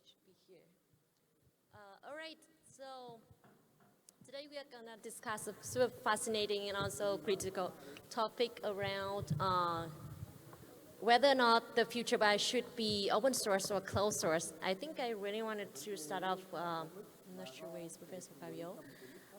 should be here. All right, so today we are going to discuss a super fascinating and also critical topic around whether or not the future buy should be open source or closed source. I think I really wanted to start off, I'm not sure where is Professor Fabio.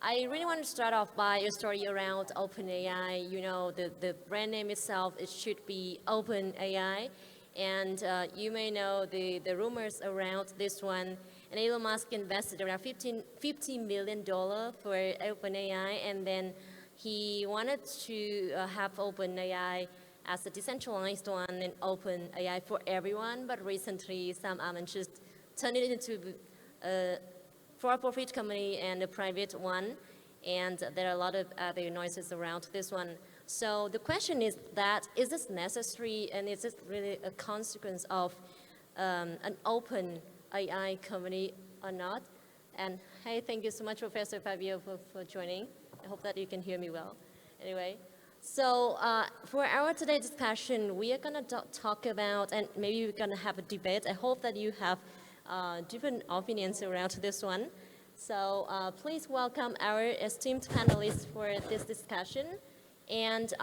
I really want to start off by a story around OpenAI. You know, the brand name itself, it should be OpenAI. And you may know the rumors around this one. And Elon Musk invested around $50 million for OpenAI. And then he wanted to have OpenAI as a decentralized one and open AI for everyone. But recently, some just turned it into a for-profit company and a private one, and there are a lot of other noises around this one. So the question is that, is this necessary, and is this really a consequence of an open AI company or not? And hey, thank you so much, Professor Fabio, for joining. I hope that you can hear me well. Anyway, so for our today's discussion, we are going to talk about, and maybe we're going to have a debate. I hope that you have different opinions around this one. So please welcome our esteemed panelists for this discussion. And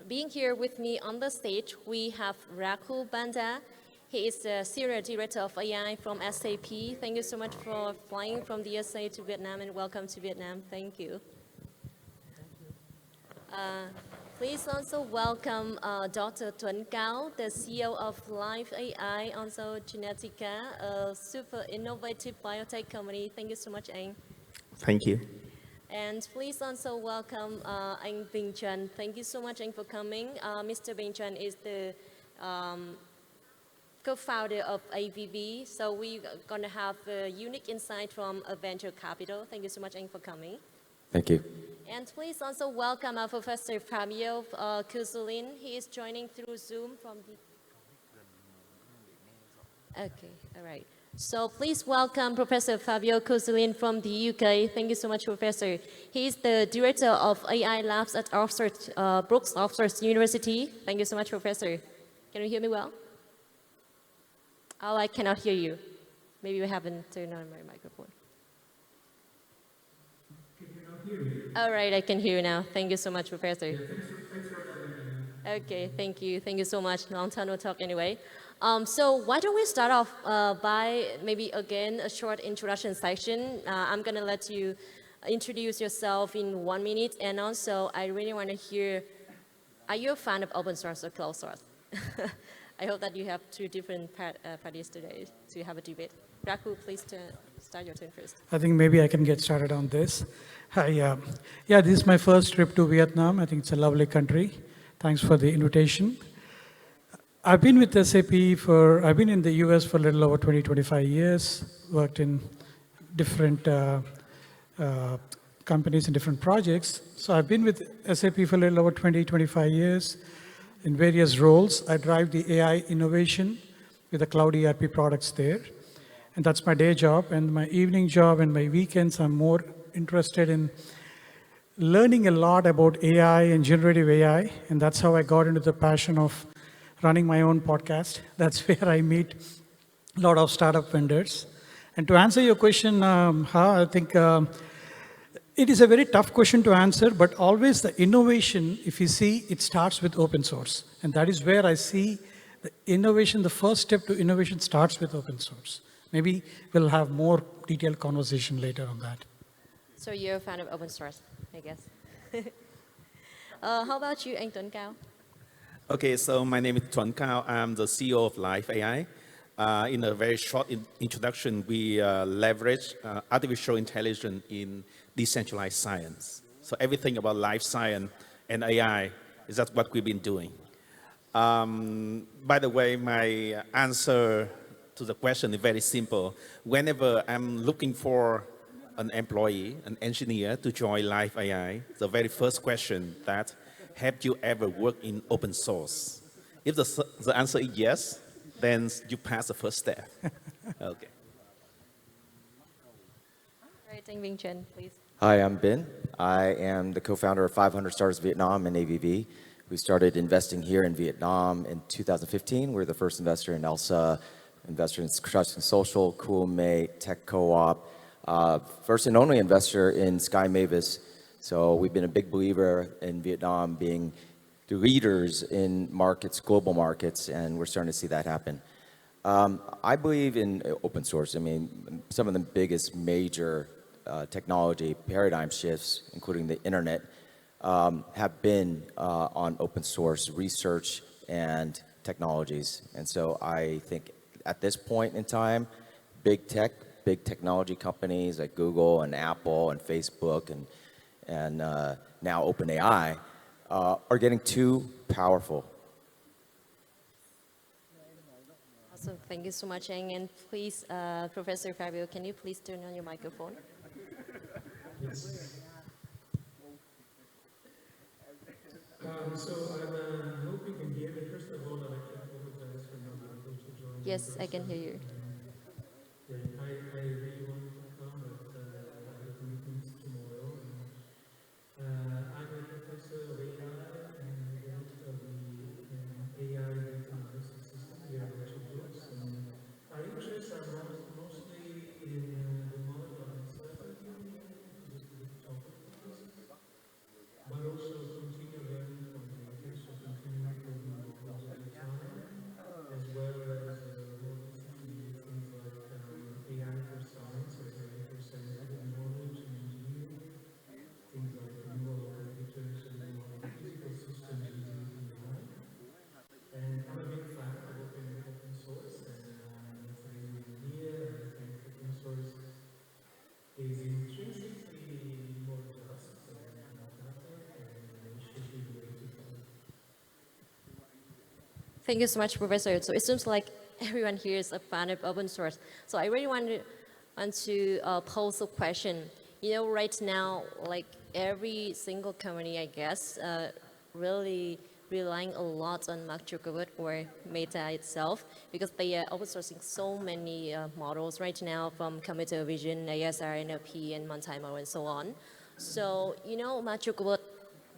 being here with me on the stage, we have Raghu Banda. He is the Senior Director of AI from SAP. Thank you so much for flying from the USA to Vietnam, and welcome to Vietnam. Thank you. Please also welcome Dr. Tuan Cao, the CEO of Live AI, also Genetica, a super innovative biotech company. Thank you so much, anh. Thank you. And please also welcome anh Binh Tran. Thank you so much, anh, for coming. Mr. Binh Tran is the co-founder of AVV. So we're going to have a unique insight from a venture capital. Thank you so much, anh, for coming. Thank you. And please also welcome our Professor Fabio Cuzzolin. He is joining through Zoom from the... Okay, all right. So please welcome Professor Fabio Cuzzolin from the UK. Thank you so much, Professor. He is the Director of AI Labs at Brooks Oxford University. Thank you so much, Professor. Can you hear me well? Oh, I cannot hear you. Maybe you haven't turned on my microphone. All right, I can hear you now. Thank you so much, Professor. Yeah, thanks for having me. Okay, thank you. Thank you so much. Long time no talk anyway. So why don't we start off by maybe, again, a short introduction section. I'm going to let you introduce yourself in 1 minute. And also, I really want to hear, are you a fan of open source or closed source? I hope that you have two different parties today to have a debate. Raghu, please start your turn first. I think maybe I can get started on this. Hi, yeah, this is my first trip to Vietnam. I think it's a lovely country. Thanks for the invitation. I've been with SAP I've been in the US for a little over 20, 25 years, worked in different companies and different projects. So I've been with SAP for a little over 20, 25 years in various roles. I drive the AI innovation with the cloud ERP products there. And that's my day job. And my evening job and my weekends, I'm more interested in learning a lot about AI and generative AI. And that's how I got into the passion of running my own podcast. That's where I meet a lot of startup vendors. And to answer your question, I think it is a very tough question to answer, but always the innovation, if you see, it starts with open source. And that is where I see the innovation, the first step to innovation starts with open source. Maybe we'll have more detailed conversation later on that. So you're a fan of open source, I guess. How about you, anh Tuan Cao? Okay, so my name is Tuan Cao. I'm the CEO of Live AI. In a very short introduction, we leverage artificial intelligence in decentralized science. So everything about life science and AI is that's what we've been doing. By the way, my answer to the question is very simple. Whenever I'm looking for an employee, an engineer to join Live AI, the very first question that, have you ever worked in open source? If the answer is yes, then you pass the first step. Okay. All right, anh Binh Tran, please. Hi, I'm Binh. I am the co-founder of 500 Stars Vietnam and AVV. We started investing here in Vietnam in 2015. We were the first investor in ELSA investor in Trust and Social, 𝐸𝐴, Tech Co-op, first and only investor in 𝐸𝐤𝐞𝐳. So we've been a big believer in Vietnam being the leaders in markets, global markets, and we're starting to see that happen. I believe in open source. I mean, some of the biggest major technology paradigm shifts, including the internet, have been on open source research and technologies. And so I think at this point in time, big technology companies like Google and Apple and Facebook and now OpenAI are getting too powerful. Awesome. Thank you so much, Anh. And please, Professor Fabio, can you please turn on your microphone? Yes. So I'm hoping you can hear me. First of all, I'd like to apologize for not being able to join. Yes, I can hear you. Yeah, I really wanted to come, but I have commitments tomorrow. I'm a professor of AI and the head of the AI data analysis system here at HA DAO. And our interests are mostly in the model of uncertainty, which is the topic of this, but also continue learning from data, so continue improving models over time, as well as more recently things like AI for science or AI for scientific knowledge and engineering, things like neural computers and modeling physical systems using AI. And I'm a big fan of open source, and that's the reason I'm here. I think open source is intrinsically more just and better, and should be the way to go. Thank you so much, Professor. So it seems like everyone here is a fan of open source. So I really want to pose a question. You know, right now, like every single company, I guess, really relying a lot on Mark Zuckerberg or Meta itself, because they are open sourcing so many models right now, from computer vision, ASR, NLP, and multimodal, and so on. So, you know, Mark Zuckerberg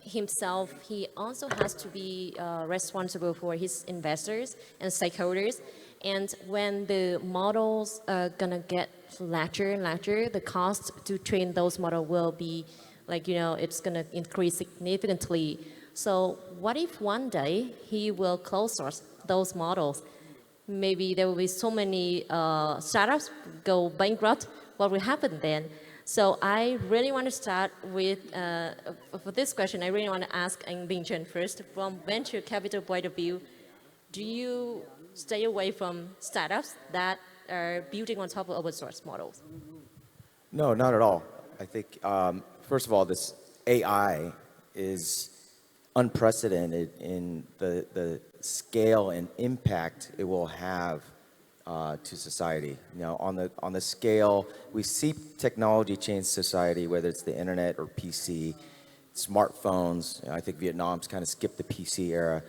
himself, he also has to be responsible for his investors and stakeholders. And when the models are gonna get larger and larger, the cost to train those models will be like, you know, it's gonna increase significantly. So what if one day he will close source those models? Maybe there will be so many startups go bankrupt. What will happen then? So I really want to start with, for this question, I really want to ask Binh Tran first. From venture capital point of view, do you stay away from startups that are building on top of open source models? No, not at all. I think, first of all, this AI is unprecedented in the scale and impact it will have to society. You know, on the scale, we see technology change society, whether it's the internet or PC, smartphones. You know, I think Vietnam's kind of skipped the PC era,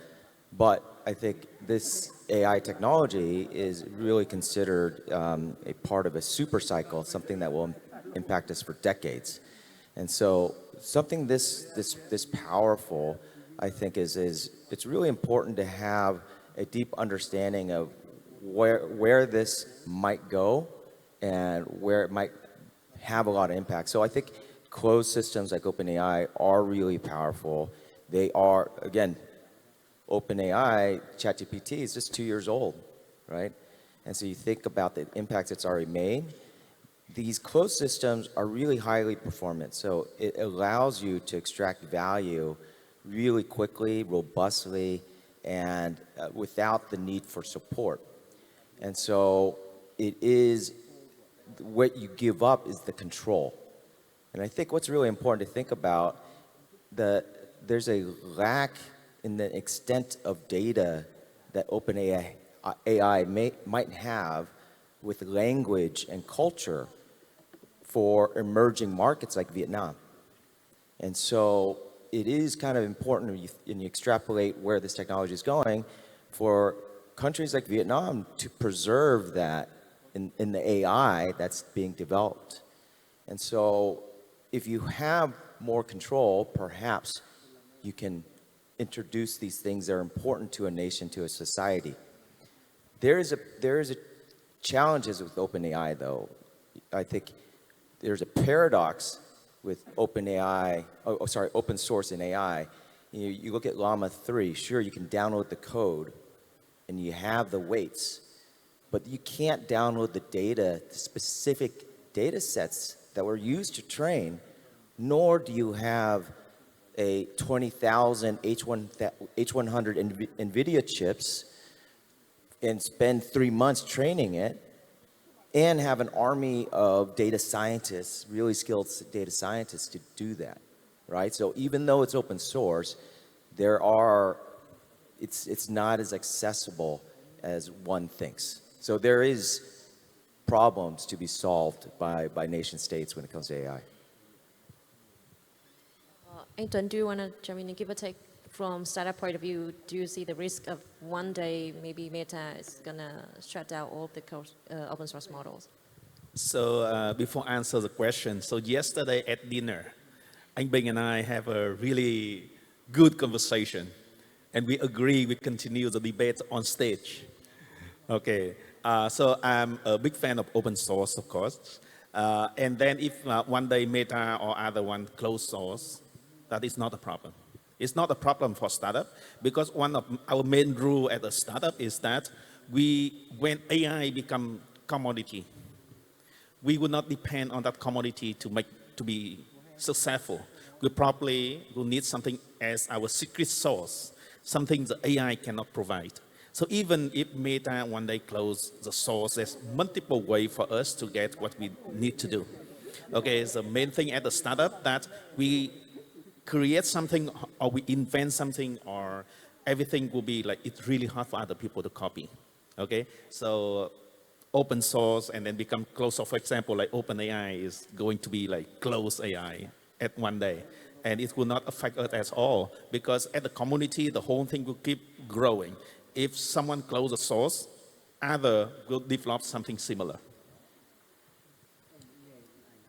but I think this AI technology is really considered a part of a super cycle, something that will impact us for decades. And so something this powerful, I think, is it's really important to have a deep understanding of where this might go and where it might have a lot of impact. So I think closed systems like OpenAI are really powerful. They are, again, OpenAI, ChatGPT is just 2 years old, right? And so you think about the impact it's already made. These closed systems are really highly performant. So it allows you to extract value really quickly, robustly, and without the need for support. And so it is, what you give up is the control. And I think what's really important to think about, there's a lack in the extent of data that OpenAI might have with language and culture for emerging markets like Vietnam. And so it is kind of important when you extrapolate where this technology is going for countries like Vietnam to preserve that in the AI that's being developed. And so if you have more control, perhaps you can introduce these things that are important to a nation, to a society. There is a challenges with OpenAI, though, I think there's a paradox with OpenAI, open source in AI. You look at Llama 3, sure, you can download the code and you have the weights, but you can't download the data, the specific data sets that were used to train, nor do you have a 20,000 H100 NVIDIA chips and spend 3 months training it and have an army of data scientists, really skilled data scientists to do that, right? So even though it's open source, it's not as accessible as one thinks. So there is problems to be solved by nation states when it comes to AI. Anh Tuấn, do you want to jump in and give a take from startup point of view? Do you see the risk of one day maybe Meta is going to shut down all the open source models? So before I answer the question, so yesterday at dinner, anh Binh and I have a really good conversation, and we agree we continue the debate on stage. Okay, so I'm a big fan of open source, of course, and then if one day Meta or other one close source, that is not a problem. It's not a problem for startup, because one of our main rule at a startup is that when AI become commodity, we will not depend on that commodity to be successful. We probably will need something as our secret source, something the AI cannot provide. So even if Meta one day close the source, there's multiple ways for us to get what we need to do. Okay, the main thing at the startup that we create something or we invent something, or everything will be like, it's really hard for other people to copy. Okay, so open source and then become closed source. For example, like OpenAI is going to be like closed AI at one day, and it will not affect us at all, because at the community, the whole thing will keep growing. If someone closes a source, other will develop something similar.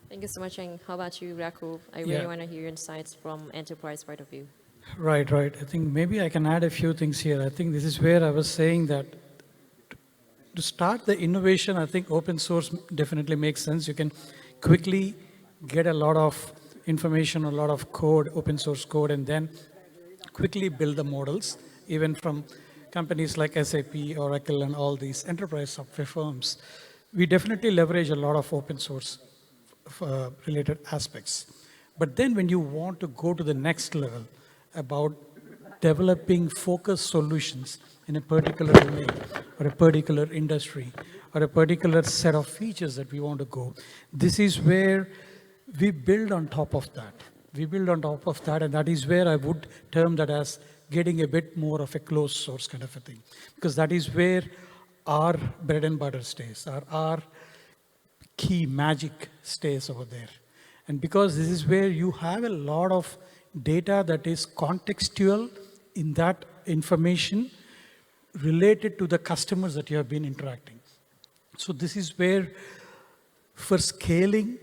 Thank you so much, Anh. How about you, Raghu? I really want to hear your insights from enterprise point of view. Right. I think maybe I can add a few things here. I think this is where I was saying that to start the innovation, I think open source definitely makes sense. You can quickly get a lot of information, a lot of code, open source code, and then quickly build the models, even from companies like SAP, Oracle, and all these enterprise software firms. We definitely leverage a lot of open source related aspects. But then when you want to go to the next level about developing focused solutions in a particular domain or a particular industry or a particular set of features that we want to go, this is where we build on top of that. We build on top of that, and that is where I would term that as getting a bit more of a closed source kind of a thing, because that is where our bread and butter stays, our key magic stays over there. And because this is where you have a lot of data that is contextual in that information related to the customers that you have been interacting. So this is where for scaling,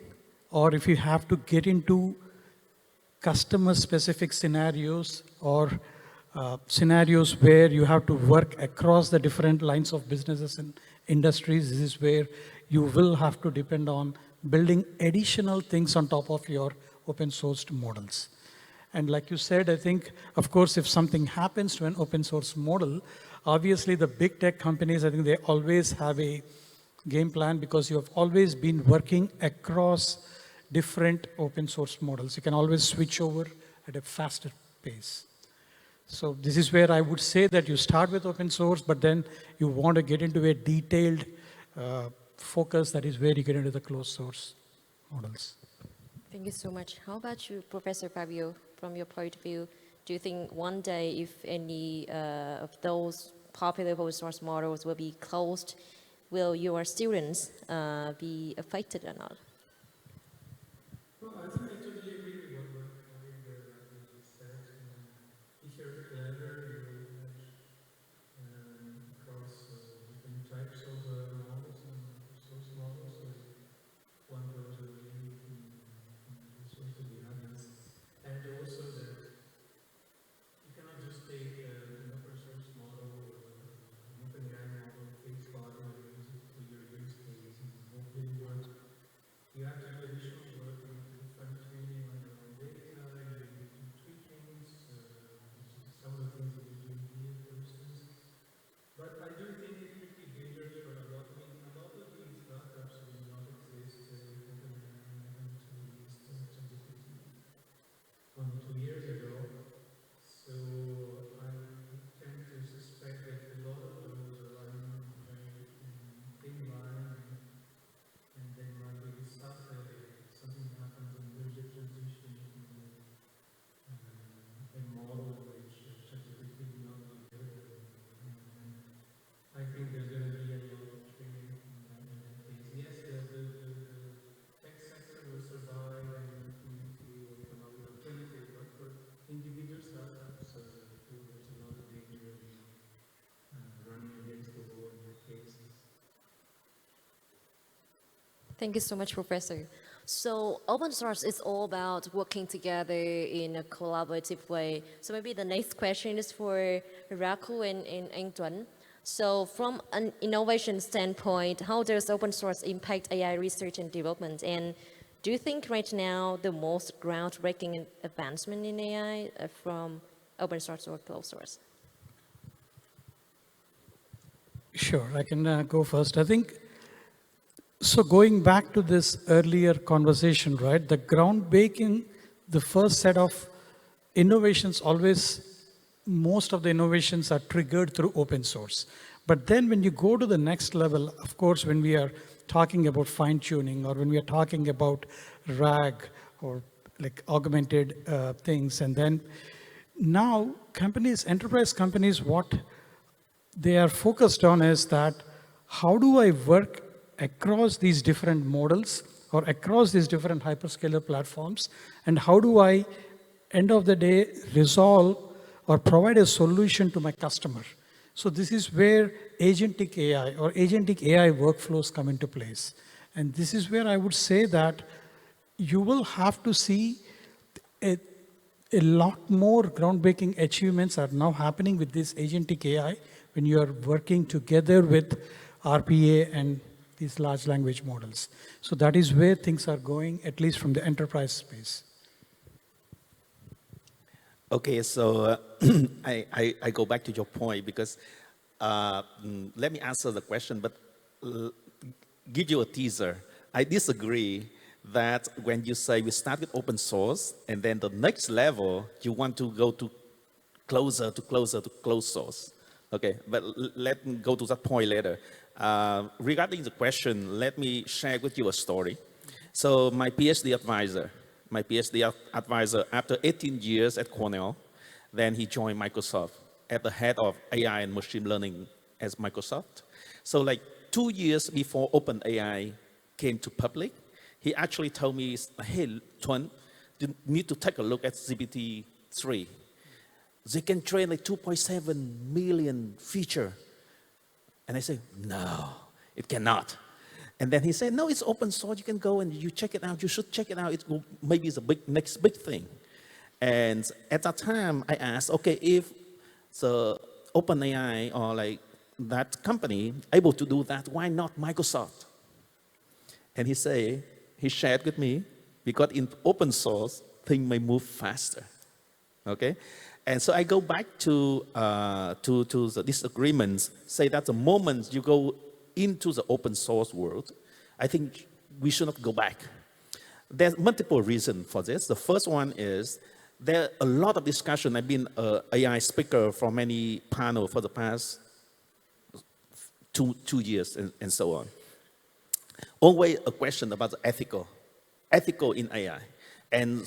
or if you have to get into customer specific scenarios or scenarios where you have to work across the different lines of businesses and industries, this is where you will have to depend on building additional things on top of your open sourced models. And like you said, I think, of course, if something happens to an open source model, obviously the big tech companies, I think they always have a game plan, because you have always been working across different open source models. You can always switch over at a faster pace. So this is where I would say that you start with open source, but then you want to get into a detailed focus. That is where you get into the closed source models. Thank you so much. How about you, Professor Fabio, from your point of view? Do you think one day, if any of those popular open source models will be closed, will your students be affected or not? Well, I think I totally agree with what Raghu said. If you're clever, you across different types of models and source models. So one goes away soon to the others. And also that you cannot just take an open source model or an open AI model, face value, and use it for your Thank you so much, Professor. So open source is all about working together in a collaborative way. So maybe the next question is for Raghu and Anh Tuan. So from an innovation standpoint, how does open source impact AI research and development? And do you think right now the most groundbreaking advancement in AI are from open source or closed source? Sure, I can go first. I think, so going back to this earlier conversation, right, the groundbreaking, the first set of innovations always, most of the innovations are triggered through open source. But then when you go to the next level, of course, when we are talking about fine tuning or when we are talking about RAG or like augmented things, and then now companies, enterprise companies, what they are focused on is that how do I work across these different models or across these different hyperscaler platforms, and how do I, end of the day, resolve or provide a solution to my customer. So this is where agentic AI or agentic AI workflows come into place. And this is where I would say that you will have to see a lot more groundbreaking achievements are now happening with this agentic AI when you are working together with RPA and these large language models. So that is where things are going, at least from the enterprise space. Okay, so I go back to your point because let me answer the question, but give you a teaser. I disagree that when you say we start with open source and then the next level, you want to go to closer to closed source. Okay, but let me go to that point later. Regarding the question, let me share with you a story. So my PhD advisor, after 18 years at Cornell, then he joined Microsoft at the head of AI and machine learning as Microsoft. So like 2 years before OpenAI came to public, he actually told me, hey, Tuan, you need to take a look at GPT-3. They can train like 2.7 million feature. And I said, no, it cannot. And then he said, no, it's open source. You can go and you check it out. You should check it out. Maybe it's a next big thing. And at that time, I asked, okay, if the OpenAI or like that company able to do that, why not Microsoft? And he shared with me, because in open source, things may move faster. Okay? And so I go back to the disagreements, say that the moment you go into the open source world, I think we should not go back. There's multiple reasons for this. The first one is there are a lot of discussion. I've been an AI speaker for many panels for the past two years and so on. Always a question about the ethical in AI. And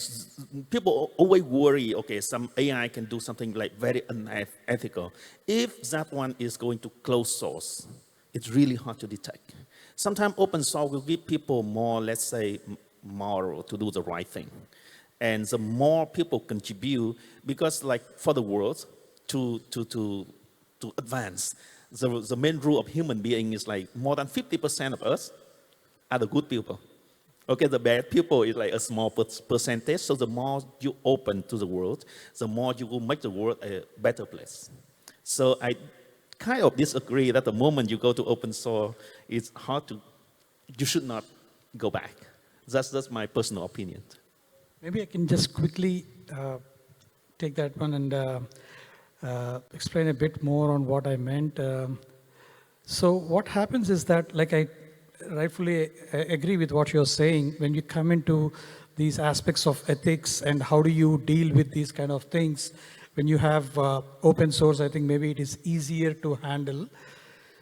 people always worry, okay, some AI can do something like very unethical. If that one is going to closed source, it's really hard to detect. Sometimes open source will give people more, let's say, moral to do the right thing. And the more people contribute, because like for the world to advance, the main rule of human being is like more than 50% of us are the good people. Okay, the bad people is like a small percentage, so the more you open to the world, the more you will make the world a better place. So I kind of disagree that the moment you go to open source, it's hard to, you should not go back. That's my personal opinion. Maybe I can just quickly take that one and explain a bit more on what I meant. So what happens is that, like I rightfully agree with what you're saying, when you come into these aspects of ethics and how do you deal with these kind of things, when you have open source, I think maybe it is easier to handle.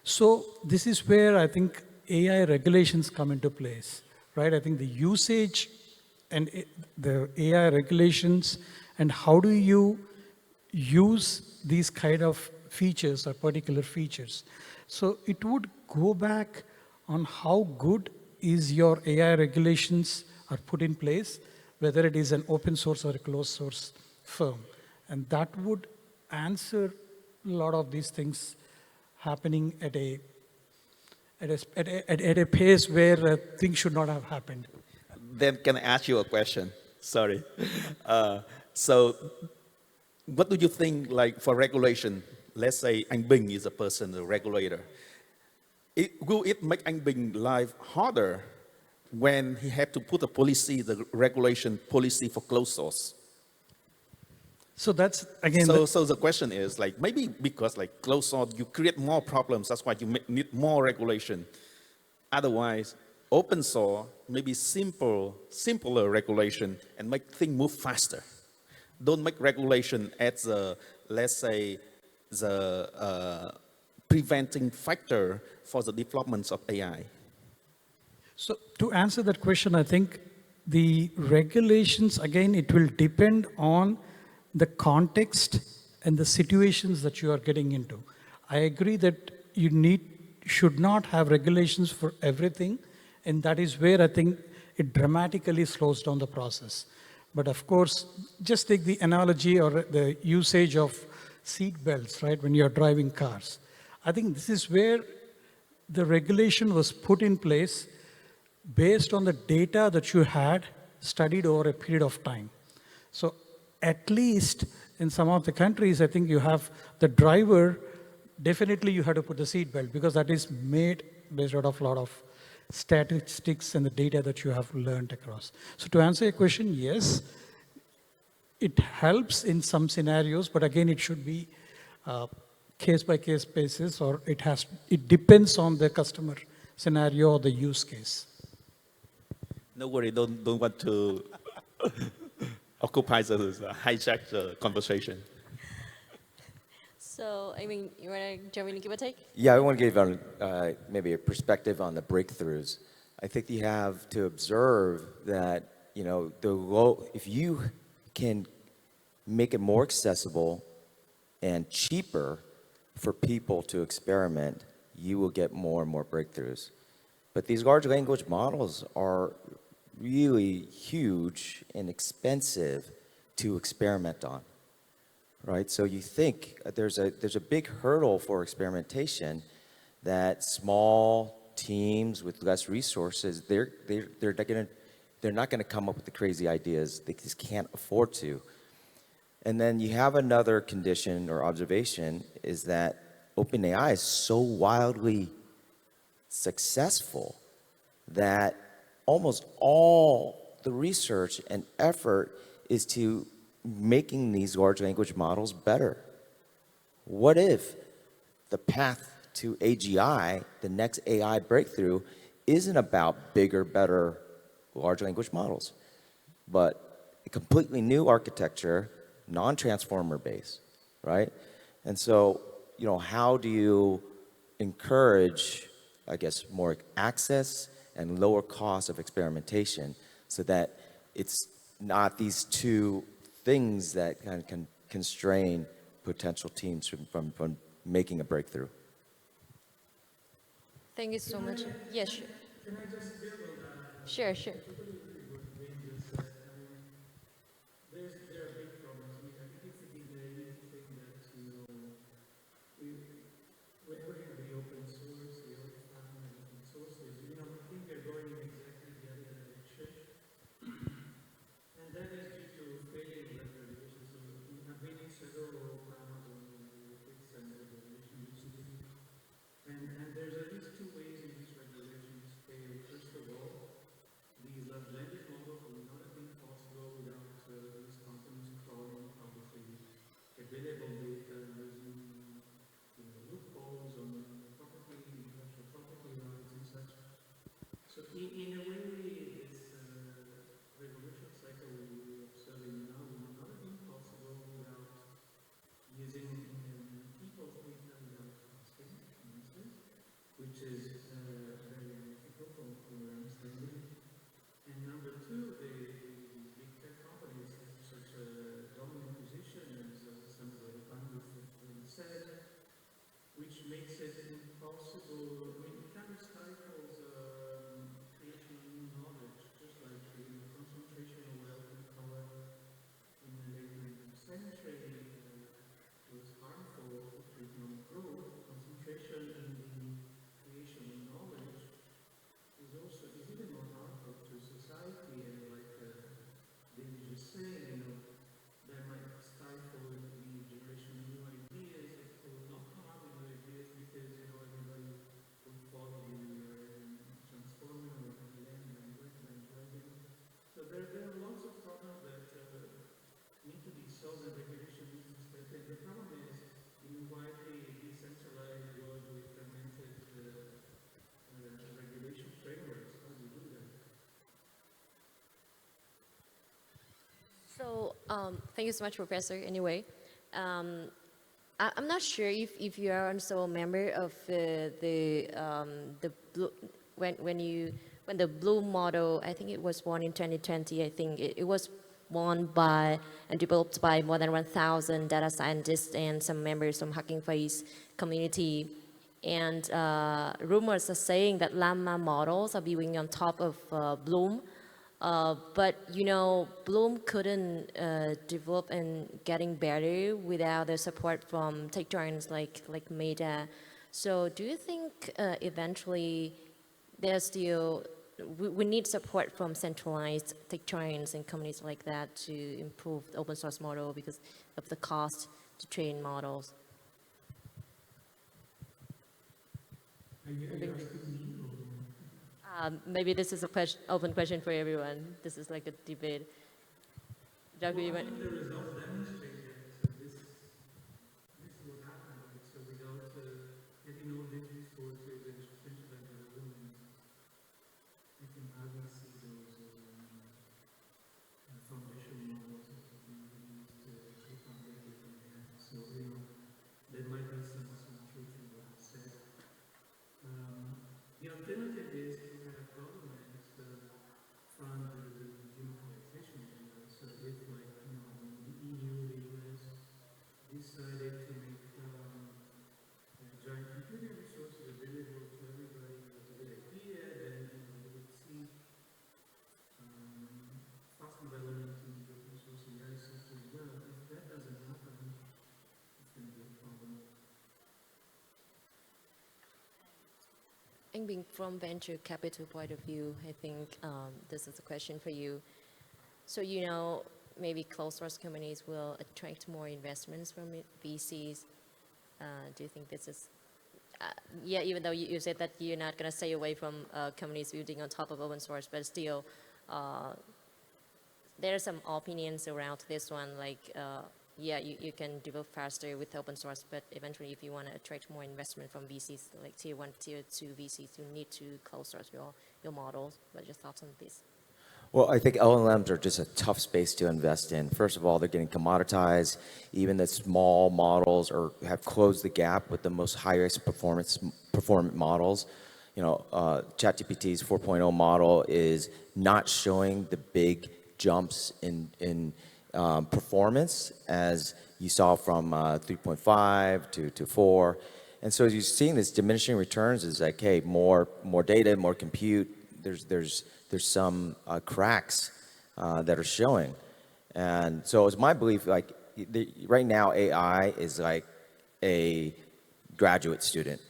So this is where I think AI regulations come into place, right? I think the usage and the AI regulations and how do you use these kind of features or particular features. So it would go back on how good is your AI regulations are put in place, whether it is an open source or a closed source firm. And that would answer a lot of these things happening at a at a pace where things should not have happened. Then can I ask you a question? Sorry. So what do you think, like for regulation, let's say Anh Binh is a person, a regulator. Will it make Anh Binh life harder when he had to put a policy, the regulation policy for closed source? So that's, again, So the question is, like, maybe because like closed source, you create more problems, that's why you need more regulation. Otherwise, open source, maybe simpler regulation and make things move faster. Don't make regulation as the, let's say, the preventing factor for the development of AI. So to answer that question, I think the regulations, again, it will depend on the context and the situations that you are getting into. I agree that you should not have regulations for everything, and that is where I think it dramatically slows down the process. But of course, just take the analogy or the usage of seat belts, right, when you're driving cars. I think this is where the regulation was put in place based on the data that you had studied over a period of time. So at least in some of the countries, I think you have the driver, definitely you have to put the seat belt because that is made based out of a lot of statistics and the data that you have learned across. So to answer your question, yes, it helps in some scenarios, but again, it should be case-by-case basis, or it depends on the customer scenario or the use case. No worry, don't want to hijack the conversation. So, I mean, do you want to give a take? Yeah, I want to give maybe a perspective on the breakthroughs. I think you have to observe that, you know, if you can make it more accessible and cheaper for people to experiment, you will get more and more breakthroughs. But these large language models are really huge and expensive to experiment on, right? So you think there's a big hurdle for experimentation that small teams with less resources, they're not going to come up with the crazy ideas. They just can't afford to. And then you have another condition or observation is that OpenAI is so wildly successful that almost all the research and effort is to making these large language models better. What if the path to AGI, the next AI breakthrough, isn't about bigger, better large language models, but a completely new architecture, non-transformer based, right? And so, you know, how do you encourage, I guess, more access and lower cost of experimentation so that it's not these two things that can constrain potential teams from making a breakthrough? Thank you so much. Yes, sure. Can I just build on that? Sure, sure. There are big problems. I mean, I think it's the naive thing that, you know, whenever you have the open source, the open sources, you know, I think they're going in exactly the other direction. And that is due to failing regulations. So I've been in several panels on ethics and regulation recently. And there's at least two ways in which regulations fail. First of all, these large language models would not have been possible without these companies crawling publicly available data using, you know, loopholes on property, intellectual property rights and such. So in a way, this regulation cycle we're observing now would not have been possible without using people's data without trusting, for instance, which is very difficult from our understanding. And number two, these big tech companies have such a dominant position, as some of the panelists have said, which makes it impossible. I mean, it kind of stifles creation of new knowledge, just like concentration of wealth and power in the late 19th century was harmful to economic growth. Concentration in the creation of knowledge Thank you so much, Professor. Anyway, I'm not sure if you are also a member of the blue, when the blue model, I think it was born in 2020. I think it was won by and developed by more than 1,000 data scientists and some members from Hugging Face community. And rumors are saying that Llama models are building on top of Bloom. But you know, Bloom couldn't develop and getting better without the support from tech giants like Meta. So do you think eventually there's still we need support from centralized tech giants and companies like that to improve the open source model because of the cost to train models? Maybe this is a open question for everyone. This is like a debate. Raghu, you want? The results demonstrate that this will happen, right? So without getting all these resources and centralized development, you can hardly see those foundation models that will be used to take on the different hands. So, you know, there might be some truth in what I said. The alternative is to have governments fund the democratization agenda. So if, like, you know, the EU, the US decided to make giant computing resources available to everybody as a good idea, then you know, you would see fast development in the open source AI sector as well. If that doesn't happen, it's going to be a problem. I think being from venture capital point of view, I think this is a question for you. So, you know, maybe closed source companies will attract more investments from VCs. Do you think this is, yeah, even though you said that you're not going to stay away from companies building on top of open source, but still, there are some opinions around this one, like, yeah, you can develop faster with open source, but eventually if you want to attract more investment from VCs, like tier 1, tier 2 VCs, you need to close source your models. What are your thoughts on this? Well, I think LLMs are just a tough space to invest in. First of all, they're getting commoditized. Even the small models have closed the gap with the most highest performant models. You know, ChatGPT's 4.0 model is not showing the big jumps in performance as you saw from 3.5 to 4. And so as you're seeing this diminishing returns is like, hey, more data, more compute, there's some cracks that are showing. And so it's my belief, like right now AI is like a graduate student,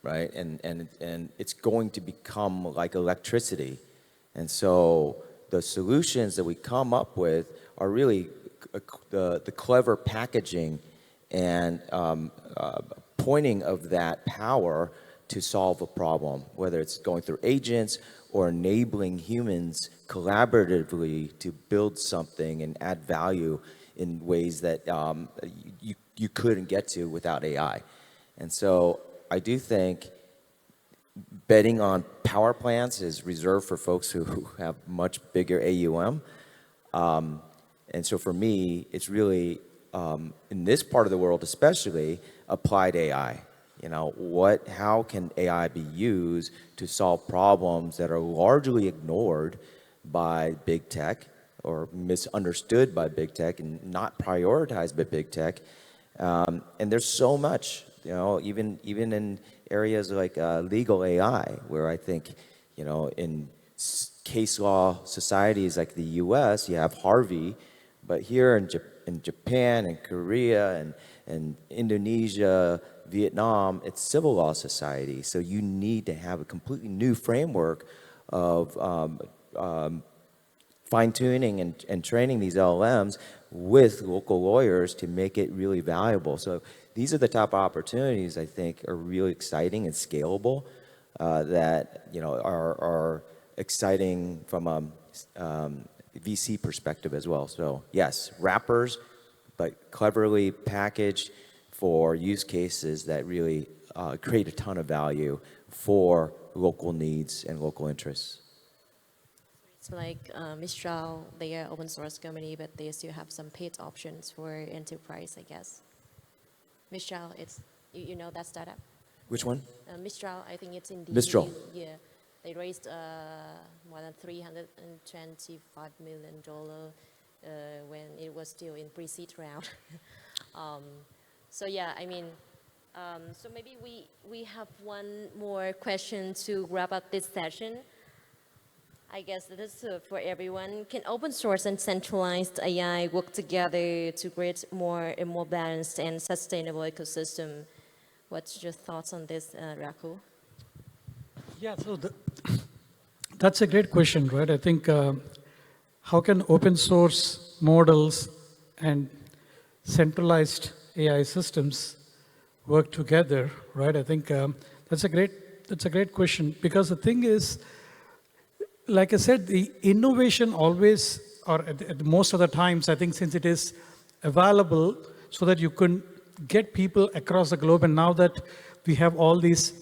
right? And it's going to become like electricity. And so the solutions that we come up with are really the clever packaging and pointing of that power to solve a problem, whether it's going through agents or enabling humans collaboratively to build something and add value in ways that you couldn't get to without AI. And so I do think betting on power plants is reserved for folks who have much bigger AUM. And so for me, it's really, in this part of the world especially, applied AI. You know, how can AI be used to solve problems that are largely ignored by big tech or misunderstood by big tech and not prioritized by big tech? And there's so much, you know, even in areas like legal AI, where I think, you know, in case law societies like the US, you have Harvey, but here in Japan and Korea and Indonesia, Vietnam, it's civil law society. So you need to have a completely new framework of fine-tuning and training these LLMs with local lawyers to make it really valuable. So these are the type of opportunities I think are really exciting and scalable that, you know, are exciting from a VC perspective as well. So yes, wrappers, but cleverly packaged for use cases that really create a ton of value for local needs and local interests. So like Mistral, they are open source company, but they still have some paid options for enterprise, I guess. Mistral, it's, you know that startup? Which one? Mistral, I think it's in the Mistral. Yeah, they raised more than $325 million when it was still in pre-seed round. So yeah, I mean, so maybe we have one more question to wrap up this session. I guess this is for everyone. Can open source and centralized AI work together to create a more balanced and sustainable ecosystem? What's your thoughts on this, Raghu? Yeah, so that's a great question, right? I think how can open source models and centralized AI systems work together, right? I think that's a great question, because the thing is, like I said, the innovation always, or at most of the times, I think since it is available so that you can get people across the globe, and now that we have all these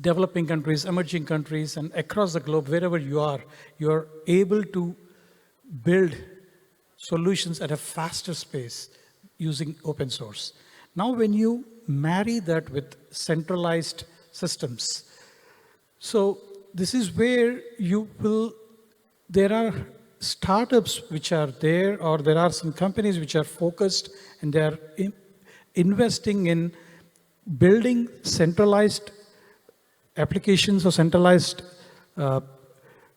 developing countries, emerging countries, and across the globe, wherever you are able to build solutions at a faster pace using open source. Now, when you marry that with centralized systems, so this is where there are startups which are there, or there are some companies which are focused and they are investing in building centralized applications or centralized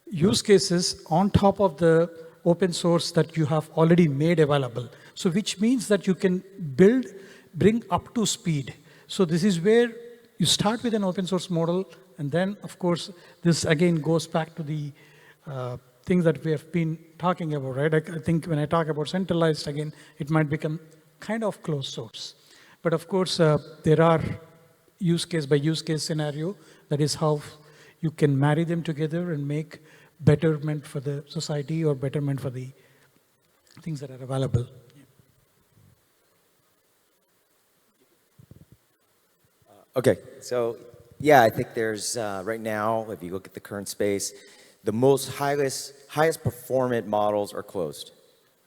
use cases on top of the open source that you have already made available. So which means that you can bring up to speed. So this is where you start with an open source model, and then, of course, this again goes back to the things that we have been talking about, right? I think when I talk about centralized, again, it might become kind of closed source. But of course, there are use case by use case scenario. That is how you can marry them together and make betterment for the society or betterment for the things that are available. Okay, so yeah, I think there's right now, if you look at the current space, the highest performant models are closed,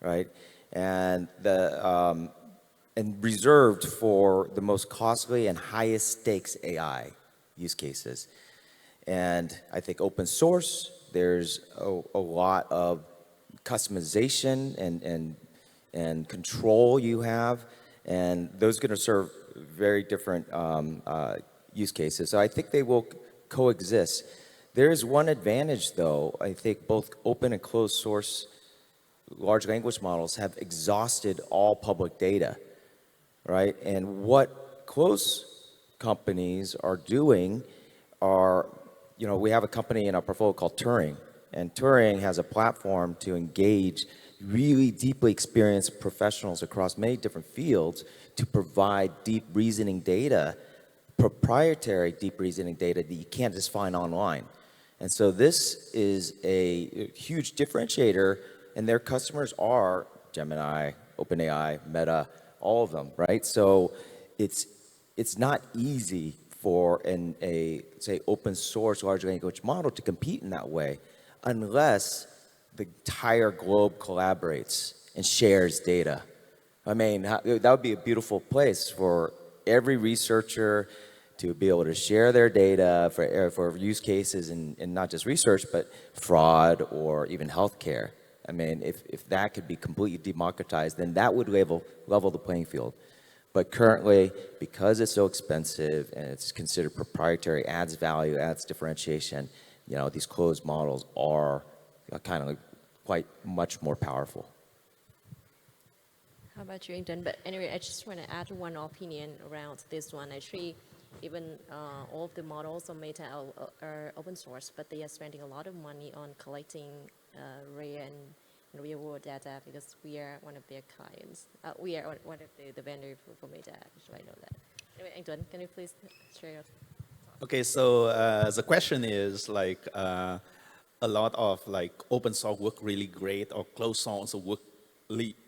right? And and reserved for the most costly and highest stakes AI use cases. And I think open source, there's a lot of customization and control you have, and those are going to serve very different use cases. So I think they will coexist. There is one advantage, though. I think both open and closed source large language models have exhausted all public data, right? And what closed companies are doing are, we have a company in our portfolio called Turing, and Turing has a platform to engage really deeply experienced professionals across many different fields to provide deep reasoning data, proprietary deep reasoning data that you can't just find online. And so this is a huge differentiator, and their customers are Gemini, OpenAI, Meta, all of them, right? So it's not easy for say open source large language model to compete in that way unless the entire globe collaborates and shares data. I mean, that would be a beautiful place for every researcher to be able to share their data for use cases in not just research, but fraud or even healthcare. I mean, if that could be completely democratized, then that would level the playing field. But currently, because it's so expensive and it's considered proprietary, adds value, adds differentiation, these closed models are kind of quite much more powerful. How about you, Ington? But anyway, I just want to add one opinion around this one. Actually, even all of the models on Meta are open source, but they are spending a lot of money on collecting rare and real-world data because we are one of their clients. We are one of the vendors for Meta, so I know that. Anyway, Ington, can you please share your thoughts? Okay, so the question is like a lot of open source work really great, or closed source work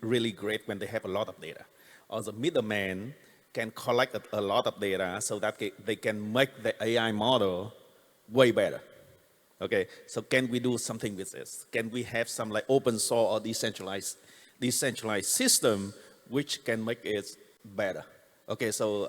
really great when they have a lot of data. Or the middleman can collect a lot of data so that they can make the AI model way better. Okay, so can we do something with this? Can we have some like open source or decentralized system which can make it better? Okay, so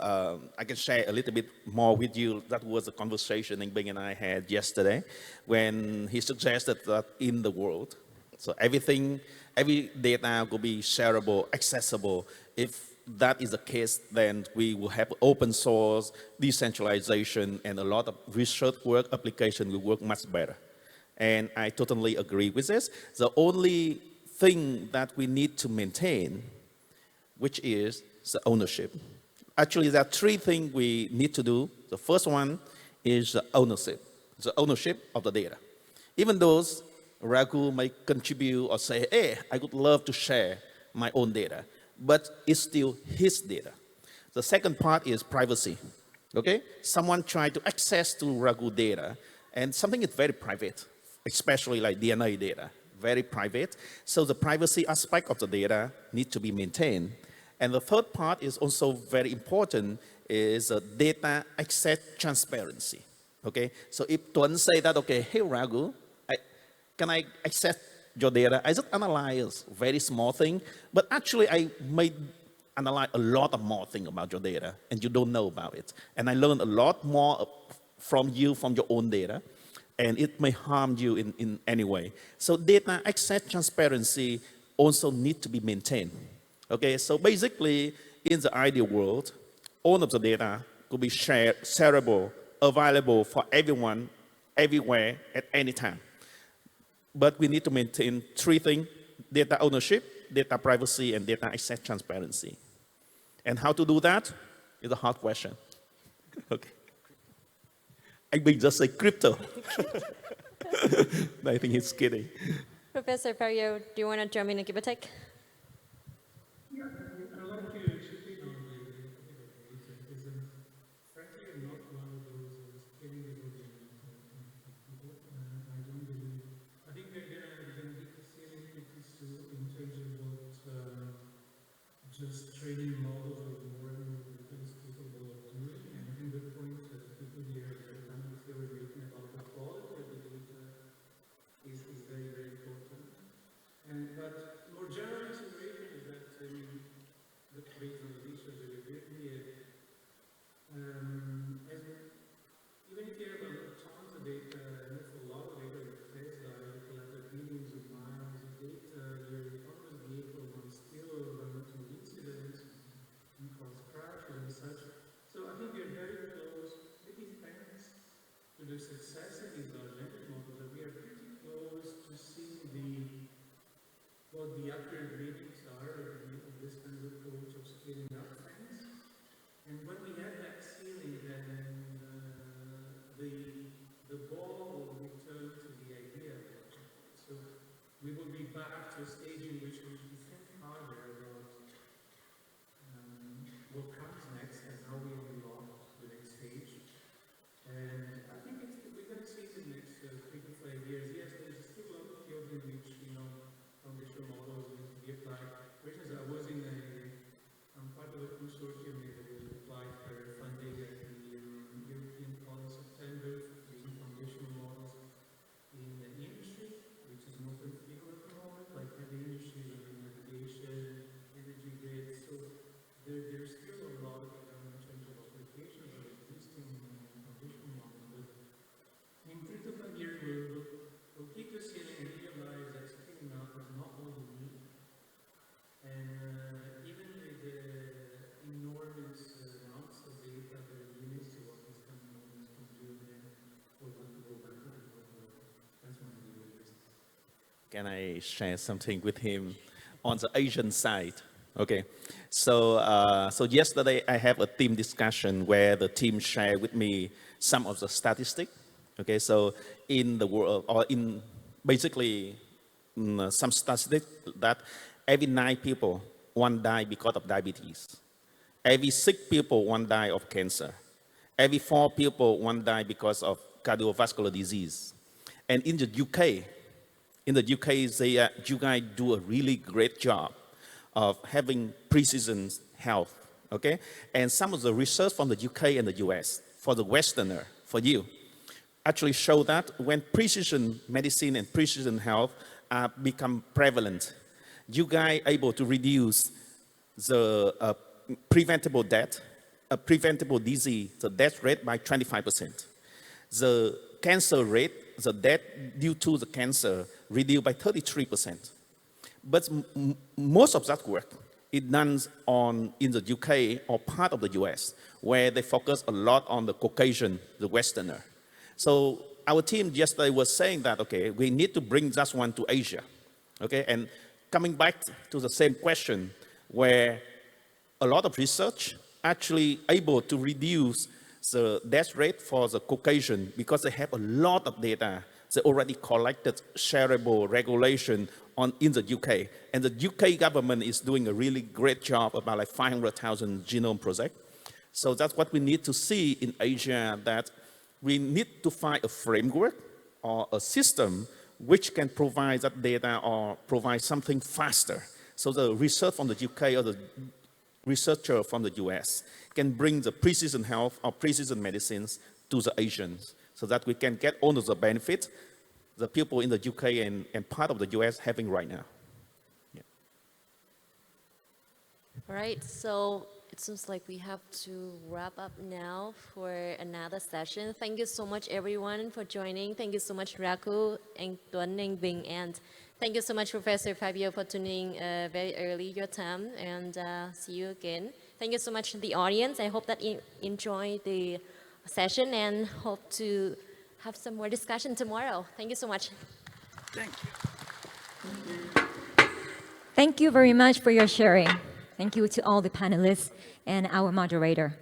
I can share a little bit more with you. That was a conversation that Binh and I had yesterday when he suggested that in the world, so every data will be shareable, accessible. If that is the case, then we will have open source, decentralization, and a lot of research work, application will work much better. And I totally agree with this. The only thing that we need to maintain, which is the ownership. Actually, there are three things we need to do. The first one is the ownership of the data. Even those Raghu might contribute or say, hey, I would love to share my own data, but it's still his data. The second part is privacy, okay? Someone tried to access to Raghu data, and something is very private, especially like DNA data, very private. So the privacy aspect of the data needs to be maintained. And the third part is also very important, is data access transparency, okay? So if Tuan say that, okay, hey Raghu, can I access your data? I just analyze a very small thing, but actually I may analyze a lot of more things about your data, and you don't know about it. And I learned a lot more from you, from your own data, and it may harm you in any way. So data access transparency also need to be maintained. Okay, so basically, in the ideal world, all of the data could be shared, shareable, available for everyone, everywhere, at any time. But we need to maintain three things: data ownership, data privacy, and data access transparency. And how to do that is a hard question. Okay. I mean, just say crypto. I think he's kidding. Professor Fabio, do you want to jump in and give a take? Yeah, I'd like to chip in on the because frankly, I'm not one of those scaling the people. I don't believe. I think we're gonna hit the ceiling pretty soon in terms of what just training models of more and more data is capable of doing. And I think the point that people here at the time were making about the quality of the data is very, very important. But more general consideration is that based on the research that we did here, even if you have tons of data, and it's a lot of data with Tesla, you collect billions of miles of data, your autonomous vehicle will still run into incidents and cause crashes and such. So I think we're very close, maybe thanks to the success of these large language models, that we are pretty close to seeing what the upper ingredients are of this kind of approach of scaling up things. And when we have that ceiling, then the ball will return to the idea. So we will be back to a stage in which we think harder about what comes next and how we unlock the next stage. And I think we're going to see in the next 3 to 5 years. Yes, there's still a lot of fields in which foundational models need to be applied. For instance, I'm part of a consortium that was applied for funding at the European College September using foundational models in the industry, which is an open field at the moment, like heavy industry, like navigation, energy grids. So there's still a lot in terms of applications of existing foundational models. But in 3 to 5 years, we'll keep the ceiling and realize that scaling up is not all we need. And even with the enormous amounts of data that are limits to what these kind of models can do, then we'll have to go back to the world. That's one of the ways. Can I share something with him on the Asian side? Okay, so yesterday I have a team discussion where the team shared with me some of the statistics. Okay, so in the world, or in basically some statistics that every 9 people, 1 die because of diabetes. Every 6 people, 1 die of cancer. Every 4 people, 1 die because of cardiovascular disease. And in the UK, you guys do a really great job of having precision health, okay? And some of the research from the UK and the US, for the Westerner, for you, actually show that when precision medicine and precision health become prevalent, you guys are able to reduce the preventable death, preventable disease, the death rate by 25%. The cancer rate, the death due to the cancer, reduced by 33%. But most of that work is done in the UK or part of the US, where they focus a lot on the Caucasian, the Westerner. So our team yesterday was saying that, okay, we need to bring that one to Asia. Okay, and coming back to the same question, where a lot of research actually able to reduce the death rate for the Caucasian because they have a lot of data. They already collected shareable regulation in the UK. And the UK government is doing a really great job about like 500,000 genome project. So that's what we need to see in Asia, that we need to find a framework or a system which can provide that data or provide something faster. So the research from the UK or the researcher from the US can bring the precision health or precision medicines to the Asians so that we can get all of the benefits the people in the UK and part of the US having right now. Yeah. All right, so it seems like we have to wrap up now for another session. Thank you so much, everyone, for joining. Thank you so much, Raghu and Tuan and Binh, and thank you so much, Professor Fabio, for tuning very early your time, and see you again. Thank you so much to the audience. I hope that you enjoy the session and hope to have some more discussion tomorrow. Thank you so much. Thank you. Thank you very much for your sharing. Thank you to all the panelists and our moderator.